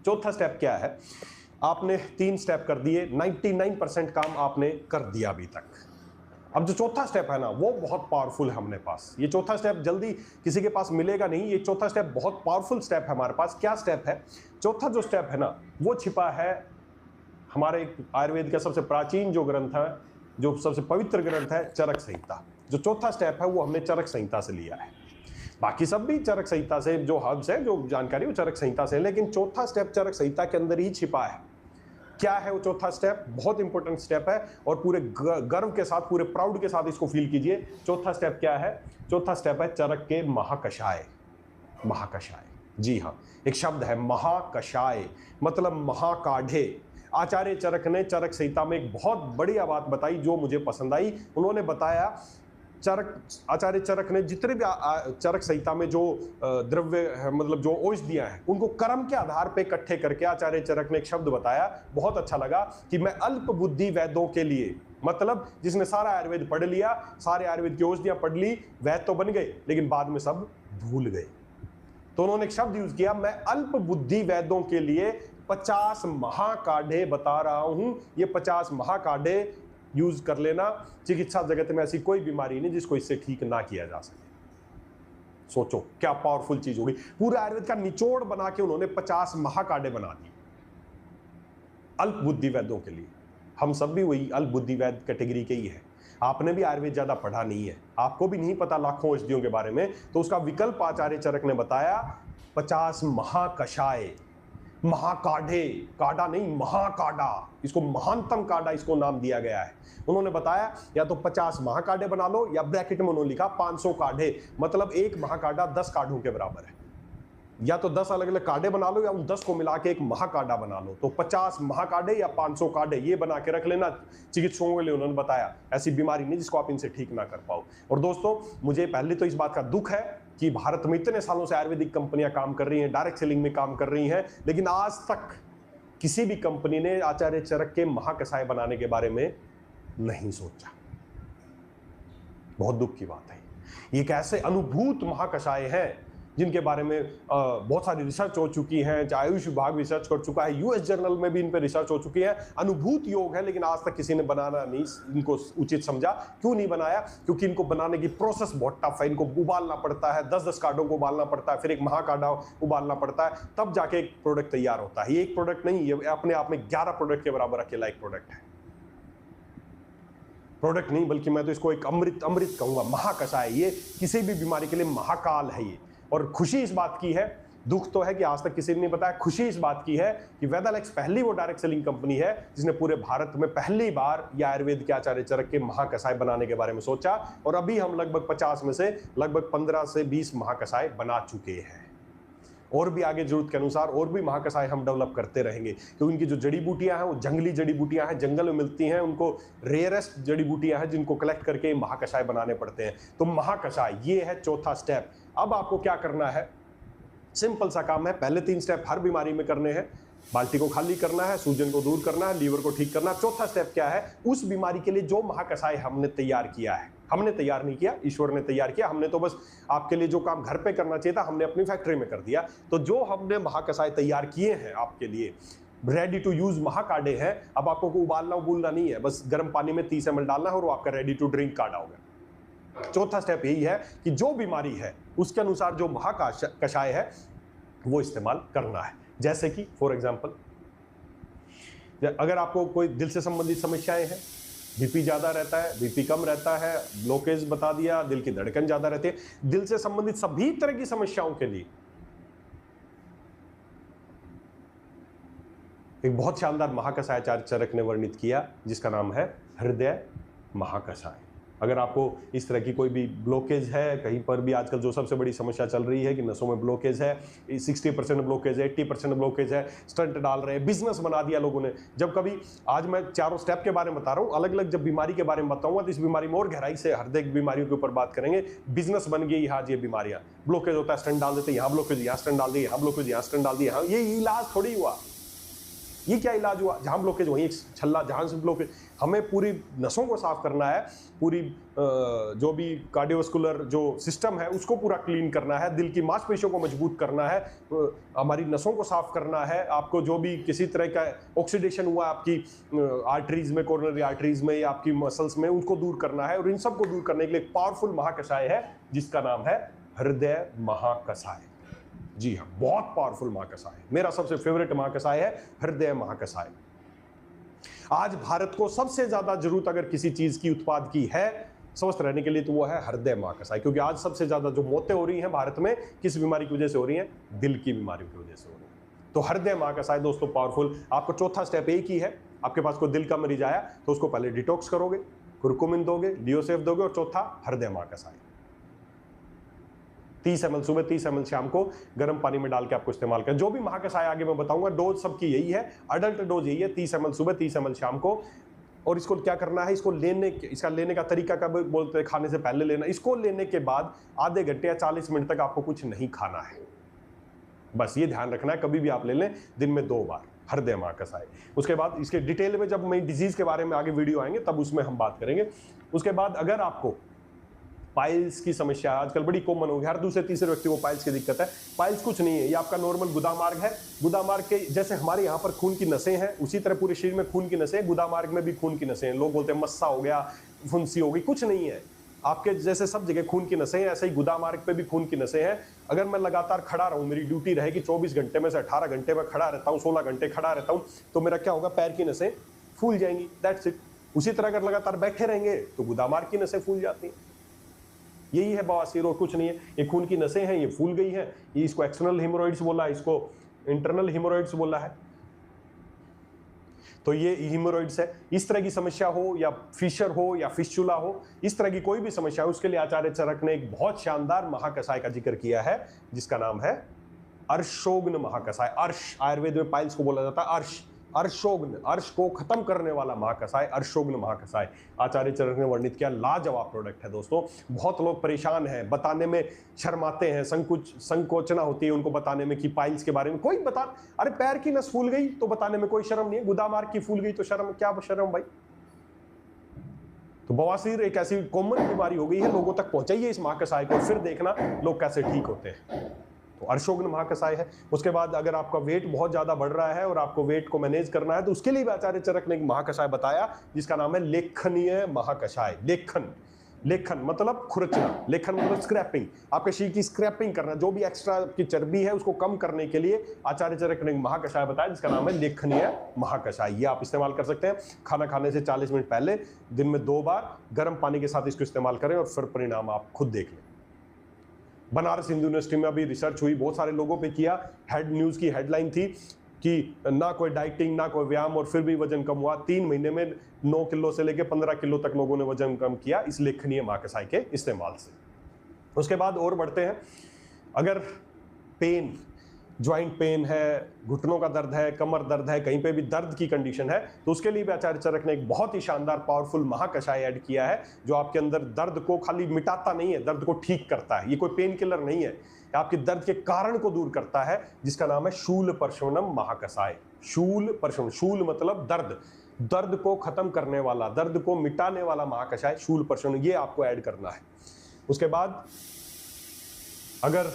चौथा स्टेप क्या है? आपने 3 स्टेप कर दिए, 99% काम आपने कर दिया अभी तक। अब जो चौथा स्टेप है ना, वो बहुत पावरफुल है हमारे पास। ये चौथा स्टेप जल्दी किसी के पास मिलेगा नहीं। ये चौथा स्टेप बहुत पावरफुल स्टेप है हमारे पास। क्या स्टेप है? चौथा जो स्टेप है ना, वो छिपा है हमारे आयुर्वेद का सबसे प्राचीन जो ग्रंथ है, जो सबसे पवित्र ग्रंथ है, चरक संहिता। जो चौथा स्टेप है वो हमने चरक संहिता से लिया है। बाकी सब भी चरक संहिता से, जो हर्ब्स है, जो जानकारी वो चरक संहिता से, लेकिन चौथा स्टेप चरक संहिता के अंदर ही छिपा है। क्या है वो चौथा स्टेप? बहुत इंपॉर्टेंट स्टेप है और पूरे गर्व के साथ, पूरे प्राउड के साथ इसको फील कीजिए। चौथा स्टेप क्या है? चौथा स्टेप है चरक के महाकषाय। महाकषाय, जी हाँ, एक शब्द है महाकषाय, मतलब महाकाढ़े। आचार्य चरक ने चरक संहिता में एक बहुत बढ़िया बात बताई जो मुझे पसंद आई। उन्होंने बताया, आचार्य चरक ने जितने भी चरक संहिता में जो द्रव्य, मतलब जो औषधियां हैं, उनको कर्म के आधार पे इकट्ठे करके आचार्य चरक ने एक शब्द बताया, बहुत अच्छा लगा, कि मैं अल्प बुद्धि वैद्यों के लिए, मतलब जिसने सारा आयुर्वेद पढ़ लिया, सारे आयुर्वेद की औषधियां पढ़ ली, वैद्य तो बन गए लेकिन बाद में सब भूल गए। तो उन्होंने एक शब्द यूज किया, मैं अल्प बुद्धि वैद्यों के लिए 50 महाकाढ़े बता रहा हूं। ये 50 महाकाढ़े यूज कर लेना। चिकित्सा जगत में ऐसी कोई बीमारी नहीं जिसको इससे ठीक ना किया जा सके। सोचो क्या पावरफुल चीज होगी। पूरे आयुर्वेद का निचोड़ बना के उन्होंने 50 महाकाढ़े बना दिए अल्प बुद्धि वैद्यों के लिए। हम सब भी वही अल्प बुद्धि वैद्य कैटेगरी के ही है। आपने भी आयुर्वेद ज्यादा पढ़ा नहीं है, आपको भी नहीं पता लाखों औषधियों के बारे में, तो उसका विकल्प आचार्य चरक ने बताया 50 महाकषाय, महाकाढ़े, काढ़ा नहीं महाकाढ़ा, इसको महानतम काढ़ा इसको नाम दिया गया है। उन्होंने बताया या तो 50 महाकाढ़े बना लो, या ब्रैकेट में उन्होंने लिखा 500 काढ़े, मतलब एक महाकाढ़ा 10 काढ़ों के बराबर है। या तो 10 अलग अलग काढ़े बना लो, या उन 10 को मिला के एक महाकाढ़ा बना लो। तो 50 महाकाढ़े या 500 काढ़े ये बना के रख लेना। चिकित्सकों के लिए उन्होंने बताया ऐसी बीमारी नहीं जिसको आप इनसे ठीक ना कर पाओ। और दोस्तों, मुझे पहले तो इस बात का दुख है कि भारत में इतने सालों से आयुर्वेदिक कंपनियां काम कर रही हैं, डायरेक्ट सेलिंग में काम कर रही हैं, लेकिन आज तक किसी भी कंपनी ने आचार्य चरक के महाकषाय बनाने के बारे में नहीं सोचा। बहुत दुख की बात है। ये एक ऐसे अनुभूत महाकषाय हैं जिनके बारे में बहुत सारी रिसर्च हो चुकी है, चाहे आयुष विभाग रिसर्च कर चुका है, यूएस जर्नल में भी इन पर रिसर्च हो चुकी है। अनुभूत योग है, लेकिन आज तक किसी ने बनाना नहीं इनको उचित समझा। क्यों नहीं बनाया? क्योंकि इनको बनाने की प्रोसेस बहुत टफ है। इनको उबालना पड़ता है, 10-10 काढ़ों को उबालना पड़ता है, फिर एक महाकाढ़ा उबालना पड़ता है, तब जाके एक प्रोडक्ट तैयार होता है। ये एक प्रोडक्ट नहीं, ये अपने आप में 11 प्रोडक्ट के बराबर अकेला एक प्रोडक्ट है। प्रोडक्ट नहीं, बल्कि मैं तो इसको एक अमृत कहूंगा, महाकषाय। ये किसी भी बीमारी के लिए महाकाल है ये। और खुशी इस बात की है, दुख तो है कि आज तक किसी ने नहीं बताया, खुशी इस बात की है कि वेदालेक्स पहली वो डायरेक्ट सेलिंग कंपनी है जिसने पूरे भारत में पहली बार ये आयुर्वेद के आचार्य चरक के महाकषाय बनाने के बारे में सोचा। और अभी हम लगभग 50 में से लगभग 15 से 20 महाकषाय बना चुके हैं। और भी आगे जरूरत के अनुसार और भी महाकषाय हम डेवलप करते रहेंगे, क्योंकि उनकी जो जड़ी बूटियां हैं वो जंगली जड़ी बूटियां हैं, जंगल में मिलती हैं। उनको रेयरेस्ट जड़ी बूटियां हैं जिनको कलेक्ट करके महाकषाय बनाने पड़ते हैं। तो महाकषाय ये है चौथा स्टेप। अब आपको क्या करना है? सिंपल सा काम है। पहले 3 स्टेप हर बीमारी में करने हैं। बाल्टी को खाली करना है, सूजन को दूर करना है, लीवर को ठीक करना है। चौथा स्टेप क्या है? उस बीमारी के लिए जो महाकषाय हमने तैयार किया है, हमने तैयार नहीं किया, ईश्वर ने तैयार किया। हमने तो बस आपके लिए जो काम घर पे करना चाहिए था, हमने अपनी फैक्ट्री में कर दिया। तो जो हमने महाकषाय तैयार किए हैं आपके लिए, रेडी टू यूज महाकाढ़े हैं। अब आपको उबालना उबूलना नहीं है, बस गर्म पानी में 30 ml डालना है और वो आपका रेडी टू ड्रिंक काढ़ा हो गया। चौथा स्टेप यही है कि जो बीमारी है उसके अनुसार जो महाकषाय है वो इस्तेमाल करना है। जैसे कि फॉर एग्जांपल, अगर आपको कोई दिल से संबंधित समस्याएं हैं, बीपी ज्यादा रहता है, बीपी कम रहता है, ब्लॉकेज बता दिया, दिल की धड़कन ज्यादा रहती है, दिल से संबंधित सभी तरह की समस्याओं के लिए एक बहुत शानदार महाकषाय आचार्य चरक ने वर्णित किया जिसका नाम है हृदय महाकषाय। अगर आपको इस तरह की कोई भी ब्लॉकेज है कहीं पर भी, आजकल जो सबसे बड़ी समस्या चल रही है कि नसों में ब्लॉकेज है, 60% ब्लॉकेज है, 80% ब्लॉकेज है, स्टंट डाल रहे हैं, बिजनेस बना दिया लोगों ने। जब कभी, आज मैं चारों स्टेप के बारे में बता रहा हूँ, अलग अलग जब बीमारी के बारे में बताऊंगा तो इस बीमारी में और गहराई से हृदय की बीमारियों के ऊपर बात करेंगे। बिजनेस बन गई आज ये बीमारियां, ब्लॉकेज होता है, स्टंट डाल देते, यहाँ ब्लॉकेज, यहाँ स्टंट डाल दिए, यहाँ ब्लॉकेज, यहाँ स्टंट डाल दिए। ये इलाज थोड़ी हुआ, ये क्या इलाज हुआ? जहां ब्लॉकेज वहीं एक छल्ला, जहां से ब्लॉकेज। हमें पूरी नसों को साफ करना है, पूरी जो भी कार्डियोवास्कुलर जो सिस्टम है उसको पूरा क्लीन करना है, दिल की मांसपेशियों को मजबूत करना है, हमारी नसों को साफ करना है। आपको जो भी किसी तरह का ऑक्सीडेशन हुआ आपकी आर्टरीज में, कोरोनरी आर्टरीज में या आपकी मसल्स में, उनको दूर करना है। और इन सबको दूर करने के लिए एक पावरफुल महाकषाय है जिसका नाम है हृदय महाकषाय। जी हाँ, बहुत पावरफुल महाकषाय है। मेरा सबसे फेवरेट महाकषाय है हृदय महाकषाय। आज भारत को सबसे ज्यादा जरूरत अगर किसी चीज की, उत्पाद की है स्वस्थ रहने के लिए, तो वो है हृदय महाकषाय। क्योंकि आज सबसे ज्यादा जो मौतें हो रही हैं भारत में किस बीमारी की वजह से हो रही हैं? दिल की बीमारी की वजह से हो रही है। तो हृदय महाकषाय दोस्तों पावरफुल। आपको चौथा स्टेप एक ही है। आपके पास कोई दिल का मरीज आया तो उसको पहले डिटॉक्स करोगे, कुरकुमिन दोगे, लियोसेफ दोगे, और चौथा हृदय महाकषाय। 30 ml सुबह, 30 ml शाम को गर्म पानी में डाल के आपको इस्तेमाल करें। जो भी महाकषाय आगे मैं बताऊंगा, डोज सबकी यही है, अडल्ट डोज यही है, 30 ml सुबह, 30 ml शाम को। और इसको क्या करना है? इसको इसका लेने का तरीका का बोलते हैं, खाने से पहले लेना। इसको लेने के बाद आधे घंटे या 40 मिनट तक आपको कुछ नहीं खाना है। बस ये ध्यान रखना है, कभी भी आप ले लें, दिन में 2 बार हृदय महाकषाय। उसके बाद इसके डिटेल में जब मैं डिजीज के बारे में आगे वीडियो आएंगे तब उसमें हम बात करेंगे। उसके बाद अगर आपको पाइल्स की समस्या आजकल बड़ी कॉमन हो गई, हर दूसरे तीसरे व्यक्ति को पाइल्स की दिक्कत है। पाइल्स कुछ नहीं है, ये आपका नॉर्मल गुदामार्ग है। गुदामार्ग के जैसे हमारे यहाँ पर खून की नसें हैं, उसी तरह पूरे शरीर में खून की नसें, गुदामार्ग में भी खून की नसें हैं। लोग बोलते हैं मस्सा हो गया, फुंसी हो गई, कुछ नहीं है। आपके जैसे सब जगह खून की नसें हैं, ऐसे ही गुदामार्ग पे भी खून की नसें हैं। अगर मैं लगातार खड़ा रहूं, मेरी ड्यूटी रहेगी 24 घंटे में से 18 घंटे में खड़ा रहता हूं, 16 घंटे खड़ा रहता हूं, तो मेरा क्या होगा? पैर की नसें फूल जाएंगी, दैट्स इट। उसी तरह अगर लगातार बैठे रहेंगे तो गुदामार्ग की नसें फूल जाती हैं। यही है बवासीर, और कुछ नहीं है। ये खून की नसें हैं, ये फूल गई हैं। ये इसको एक्सटर्नल हिमोरॉइड्स बोला है, इसको इंटरनल हिमोरॉइड्स बोला है। तो ये हिमोरॉइड्स है। इस तरह की समस्या हो, या फिशर हो, या फिस्चुला हो, इस तरह की कोई भी समस्या हो, उसके लिए आचार्य चरक ने एक बहुत शानदार महाकषाय का जिक्र किया है जिसका नाम है अर्शोग्न महाकषाय। अर्श, आयुर्वेद में पाइल्स को बोला जाता है अर्श। अर्शोग्न, अर्श को खत्म करने वाला महाकषाय, अर्शोग्न महाकषाय आचार्य चरक ने वर्णित किया। लाजवाब प्रोडक्ट है दोस्तों। बहुत लोग परेशान हैं, बताने में शर्माते हैं, संकोचना होती है उनको बताने में कि पाइल्स के बारे में कोई बता। अरे पैर की नस फूल गई तो बताने में कोई शर्म नहीं है, गुदामार्ग की फूल गई तो शर्म, क्या शर्म भाई? तो बवासीर एक ऐसी कॉमन बीमारी हो गई है, लोगों तक पहुंचाइए इस महाकषाय को, फिर देखना लोग कैसे ठीक होते हैं। तो अर्शोग्न महाकषाय है। उसके बाद अगर आपका वेट बहुत ज्यादा बढ़ रहा है और आपको वेट को मैनेज करना है, तो उसके लिए भी आचार्य चरक ने एक महाकषाय बताया जिसका नाम है लेखनीय महाकषाय। लेखन मतलब खुरचना, लेखन मतलब स्क्रैपिंग, आपके शरीर की स्क्रैपिंग करना, जो भी एक्स्ट्रा की चर्बी है उसको कम करने के लिए आचार्य चरक ने एक महाकषाय बताया जिसका नाम है लेखनीय महाकषाय। ये आप इस्तेमाल कर सकते हैं खाना खाने से 40 मिनट पहले, दिन में 2 बार गर्म पानी के साथ इसको इस्तेमाल करें और फिर परिणाम आप खुद देख लें। बनारस हिंदू यूनिवर्सिटी में अभी रिसर्च हुई, बहुत सारे लोगों पे किया। हेड न्यूज की हेडलाइन थी कि ना कोई डाइटिंग, ना कोई व्यायाम, और फिर भी वजन कम हुआ। 3 महीने में 9 किलो से लेकर 15 किलो तक लोगों ने वजन कम किया इस लेखनीय महाकषाय के इस्तेमाल से। उसके बाद और बढ़ते हैं। अगर पेन, ज्वाइंट पेन है, घुटनों का दर्द है, कमर दर्द है, कहीं पे भी दर्द की कंडीशन है, तो उसके लिए भी आचार्य चरक ने एक बहुत ही शानदार पावरफुल महाकषाय ऐड किया है जो आपके अंदर दर्द को खाली मिटाता नहीं है, दर्द को ठीक करता है। ये कोई पेन किलर नहीं है, आपके दर्द के कारण को दूर करता है, जिसका नाम है शूलपर्शवनम महाकषाय। शूलपर्शवनम, शूल मतलब दर्द, दर्द को खत्म करने वाला, दर्द को मिटाने वाला महाकषाय शूलपर्शवनम, ये आपको ऐड करना है। उसके बाद अगर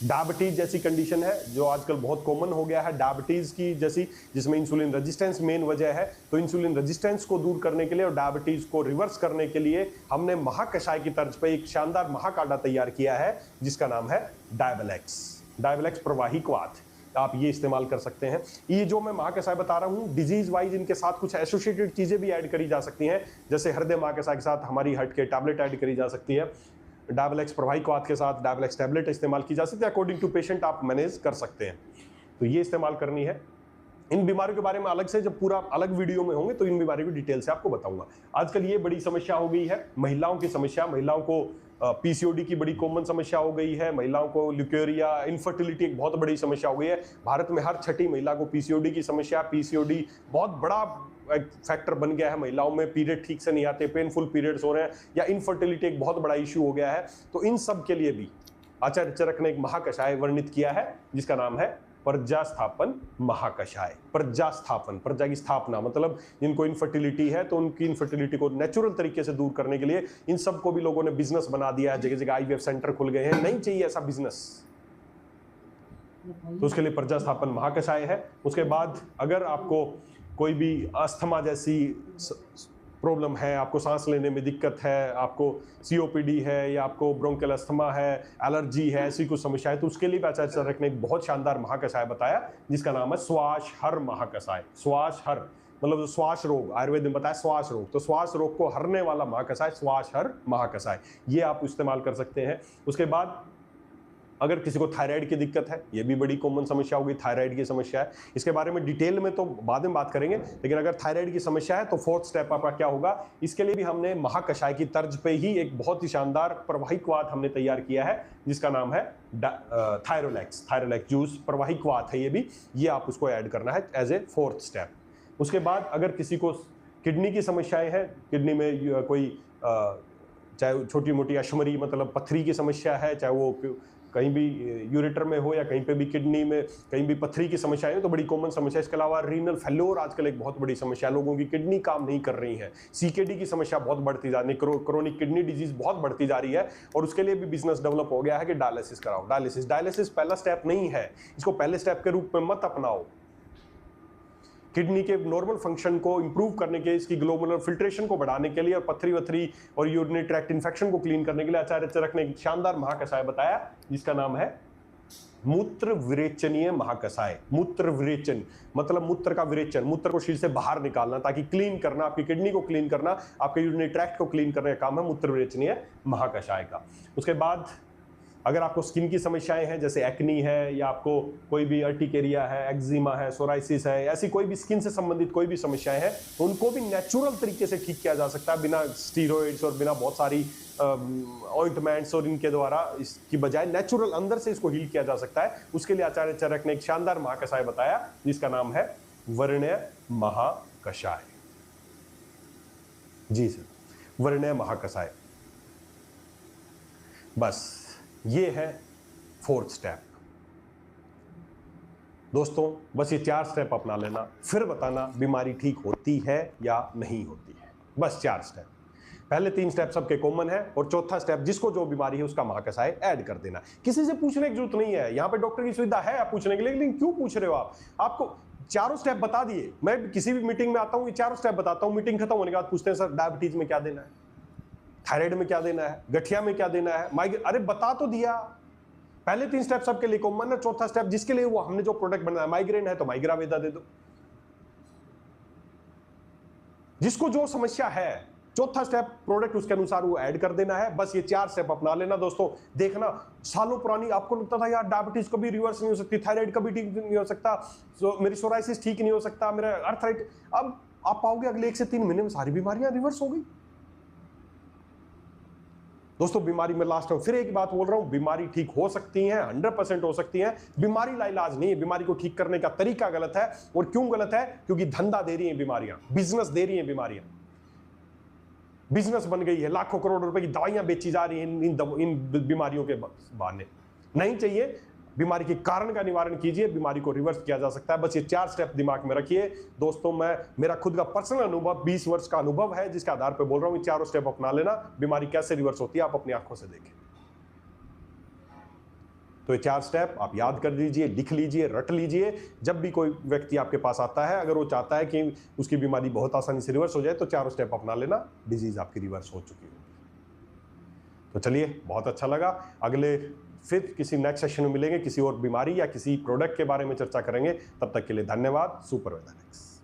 डायबिटीज जैसी कंडीशन है जो आजकल बहुत कॉमन हो गया है, डायबिटीज की जैसी, जिसमें इंसुलिन रेजिस्टेंस मेन वजह है, तो इंसुलिन रेजिस्टेंस को दूर करने के लिए और डायबिटीज को रिवर्स करने के लिए हमने महाकषाय की तर्ज पे एक शानदार महाकाढ़ा तैयार किया है जिसका नाम है डायबलेक्स प्रवाही क्वाथ। आप ये इस्तेमाल कर सकते हैं। ये जो मैं महाकषाय बता रहा हूँ, डिजीज वाइज इनके साथ कुछ एसोसिएटेड चीजें भी ऐड करी जा सकती हैं, जैसे हृदय महाकषाय के साथ हमारी हट के टैबलेट ऐड करी जा सकती है, डायबलेक्स प्रवाही क्वाथ के साथ डायबलेक्स टैबलेट इस्तेमाल की जा सकती है। अकॉर्डिंग टू पेशेंट आप मैनेज कर सकते हैं, तो ये इस्तेमाल करनी है। इन बीमारियों के बारे में अलग से जब पूरा अलग वीडियो में होंगे तो इन बीमारियों की डिटेल से आपको बताऊंगा। आजकल ये बड़ी समस्या हो गई है, महिलाओं की समस्या, महिलाओं को पीसीओडी की बड़ी कॉमन समस्या हो गई है, महिलाओं को ल्यूकेरिया, इनफर्टिलिटी एक बहुत बड़ी समस्या हो गई है। भारत में हर छठी महिला को पीसीओडी की समस्या, पीसीओडी बहुत बड़ा एक फैक्टर बन गया है महिलाओं में, पीरियड ठीक से नहीं आते, पेनफुल पीरियड्स हो रहे हैं, या इनफर्टिलिटी एक बहुत बड़ा इश्यू हो गया है। तो इन सब के लिए भी आचार्य चरक ने एक महाकषाय वर्णित किया है जिसका नाम है प्रजा स्थापन महाकषाय। प्रजा स्थापन, प्रजा की स्थापना, मतलब जिनको इनफर्टिलिटी है तो उनकी इनफर्टिलिटी को नेचुरल तरीके से दूर करने के लिए इन सबको भी लोगों ने बिजनेस बना दिया है। जगह जगह आईवीएफ सेंटर खुल गए हैं। नहीं चाहिए ऐसा बिजनेस, तो उसके लिए प्रजा स्थापन महाकषाय है। उसके बाद अगर आपको कोई भी अस्थमा जैसी प्रॉब्लम है, आपको सांस लेने में दिक्कत है, आपको सीओपीडी है या आपको ब्रोंकियल अस्थमा है, एलर्जी है, ऐसी कुछ समस्या है, तो उसके लिए भी आचार्य चरक ने एक बहुत शानदार महाकषाय बताया जिसका नाम है श्वास हर महाकषाय। श्वास हर मतलब श्वास रोग, आयुर्वेद में बताया श्वास रोग, तो श्वास रोग को हरने वाला महाकषाय श्वास हर महाकषाय, ये आप इस्तेमाल कर सकते हैं। उसके बाद अगर किसी को थायराइड की दिक्कत है, ये भी बड़ी कॉमन समस्या होगी, थायराइड की समस्या है, इसके बारे में डिटेल में तो बाद में बात करेंगे, लेकिन अगर थायराइड की समस्या है तो फोर्थ स्टेप आपका क्या होगा, इसके लिए भी हमने महाकषाय की तर्ज पे ही एक बहुत ही शानदार प्रवाहिकवात हमने तैयार किया है जिसका नाम है थायरोलैक्स। थायरोलैक्स जूस प्रवाहिकवात है, ये आप उसको ऐड करना है एज ए फोर्थ स्टेप। उसके बाद अगर किसी को किडनी की समस्याएं हैं, किडनी में कोई चाहे छोटी मोटी अशमरी मतलब पथरी की समस्या है, चाहे वो कहीं भी यूरेटर में हो या कहीं पे भी किडनी में कहीं भी पथरी की समस्या है, तो बड़ी कॉमन समस्या है। इसके अलावा रीनल फेल्योर आजकल एक बहुत बड़ी समस्या है, लोगों की किडनी काम नहीं कर रही है। सीकेडी की समस्या बहुत बढ़ती जा रही है, क्रोनिक किडनी डिजीज बहुत बढ़ती जा रही है, और उसके लिए भी बिजनेस डेवलप हो गया है कि डायलिसिस कराओ। डायलिसिस पहला स्टेप नहीं है, इसको पहले स्टेप के रूप में मत अपनाओ। किडनी के नॉर्मल फंक्शन को इंप्रूव करने के, इसकी ग्लोमेरुलर फिल्ट्रेशन को बढ़ाने के लिए और पथरी वथरी और यूरिनरी ट्रैक्ट इन्फेक्शन को क्लीन करने के लिए आचार्य चरक ने एक शानदार महाकषाय बताया जिसका नाम है मूत्र विरेचनीय महाकषाय। मूत्र विरेचन मतलब मूत्र का विरेचन, मूत्र को शरीर से बाहर निकालना ताकि क्लीन करना, आपकी किडनी को क्लीन करना, आपके यूरिनरी ट्रैक्ट को क्लीन करने का काम है मूत्र विरेचनीय महाकषाय का। उसके बाद अगर आपको स्किन की समस्याएं हैं जैसे एक्नी है या आपको कोई भी अर्टिकेरिया है, एक्जिमा है, सोराइसिस है, ऐसी कोई भी स्किन से संबंधित कोई भी समस्याएं हैं, तो उनको भी नेचुरल तरीके से ठीक किया जा सकता है बिना स्टीरॉइड्स और बिना बहुत सारी ऑइंटमेंट्स और इनके द्वारा, इसकी बजाय नेचुरल अंदर से इसको हील किया जा सकता है। उसके लिए आचार्य चरक ने एक शानदार महाकषाय बताया जिसका नाम है वर्ण्य महाकषाय। जी सर, वर्ण्य महाकषाय। बस ये है फोर्थ स्टेप। दोस्तों बस ये 4 स्टेप अपना लेना, फिर बताना बीमारी ठीक होती है या नहीं होती है। बस 4 स्टेप, पहले 3 स्टेप सबके कॉमन है और चौथा स्टेप जिसको जो बीमारी है उसका महाकषाय ऐड कर देना। किसी से पूछने की जरूरत नहीं है, यहां पे डॉक्टर की सुविधा है आप पूछने के लिए, लेकिन क्यों पूछ रहे हो आप? आपको 4 स्टेप बता दिए। मैं किसी भी मीटिंग में आता हूं, ये 4 स्टेप बताता हूं, मीटिंग खत्म होने के बाद पूछते हैं सर डायबिटीज में क्या देना है, थायराइड में क्या देना है, गठिया में क्या देना है, माइग्रेन। अरे बता तो दिया। पहले 3 स्टेप सबके लिए कॉमन है, चौथा स्टेप जिसके लिए वो हमने जो प्रोडक्ट बनाया, माइग्रेन है तो माइग्रावेदा दे दो, जिसको जो समस्या है चौथा स्टेप प्रोडक्ट उसके अनुसार वो ऐड कर देना है। बस ये 4 स्टेप अपना लेना दोस्तों। देखना सालों पुरानी आपको लगता था यार डायबिटीज कभी रिवर्स नहीं हो सकती, थायराइड कभी ठीक नहीं हो सकता, मेरी सोराइसिस ठीक नहीं हो सकता, मेरा अर्थराइट, अब आप पाओगे अगले 1 से 3 महीने में सारी बीमारियां रिवर्स हो गई। दोस्तों बीमारी में लास्ट में फिर एक बात बोल रहा हूं, बीमारी ठीक हो सकती है, 100% हो सकती है। बीमारी लाइलाज नहीं है, बीमारी को ठीक करने का तरीका गलत है। और क्यों गलत है? क्योंकि धंधा दे रही है बीमारियां, बिजनेस दे रही है बीमारियां, बिजनेस बन गई है, लाखों करोड़ रुपए की दवाइयां बेची जा रही हैं इन बीमारियों के बहाने। नहीं चाहिए। बीमारी के कारण का निवारण कीजिए, बीमारी को रिवर्स किया जा सकता है। बस ये 4 स्टेप दिमाग में रखिए दोस्तों। मेरा खुद का पर्सनल अनुभव 20 वर्ष का अनुभव है जिसके आधार पर बोल रहा हूं, ये 4 स्टेप अपना लेना, बीमारी कैसे रिवर्स होती है आप अपनी आंखों से देखें। तो ये 4 स्टेप आप याद कर लीजिए, लिख लीजिए, रट लीजिए। जब भी कोई व्यक्ति आपके पास आता है, अगर वो चाहता है कि उसकी बीमारी बहुत आसानी से रिवर्स हो जाए, तो 4 स्टेप अपना लेना, डिजीज आपकी रिवर्स हो चुकी होगी। तो चलिए, बहुत अच्छा लगा। अगले फिर किसी नेक्स्ट सेशन में मिलेंगे, किसी और बीमारी या किसी प्रोडक्ट के बारे में चर्चा करेंगे। तब तक के लिए धन्यवाद। सुपर वेदानिक्स।